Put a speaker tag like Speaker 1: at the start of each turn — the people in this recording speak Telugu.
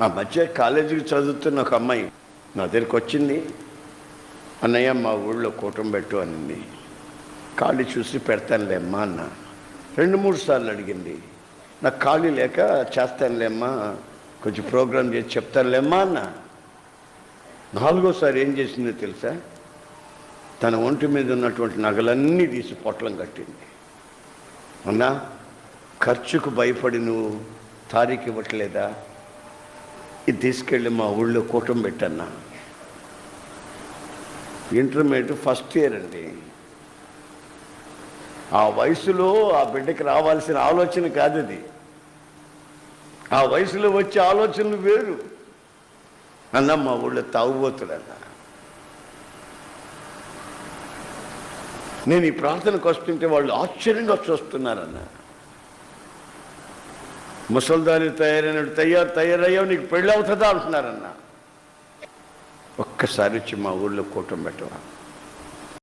Speaker 1: ఆ మధ్య కాలేజీకి చదువుతున్న ఒక అమ్మాయి నా దగ్గరికి వచ్చింది. అన్నయ్య మా ఊళ్ళో కూటమి పెట్టు అనింది. ఖాళీ చూసి పెడతానులేమ్మా అన్న. 2-3 సార్లు అడిగింది. నాకు ఖాళీ లేక చేస్తానులేమ్మా, కొంచెం ప్రోగ్రాం చేసి చెప్తానులేమ్మా అన్న. 4వసారి ఏం చేసిందో తెలుసా? తన ఒంటి మీద ఉన్నటువంటి నగలన్నీ తీసి పొట్లం కట్టింది. అన్నా, ఖర్చుకు భయపడి నువ్వు తారీఖు ఇవ్వట్లేదా? ఇది తీసుకెళ్ళి మా ఊళ్ళో కూటమి పెట్టన్నా. ఇంటర్మీడియట్ ఫస్ట్ ఇయర్ అండి. ఆ వయసులో ఆ బిడ్డకి రావాల్సిన ఆలోచన కాదు అది. ఆ వయసులో వచ్చే ఆలోచనలు వేరు. అన్న మా ఊళ్ళో తాగుబోతుడన్నా. నేను ఈ ప్రార్థనకు వస్తుంటే వాళ్ళు ఆశ్చర్యంగా చూస్తున్నారన్న. ముసల్దాని తయారైనట్టు తయారయ్యావు, నీకు పెళ్ళి అవుతుందా అంటున్నారన్న. ఒక్కసారి వచ్చి మా ఊళ్ళో కూటమి పెట్టవా?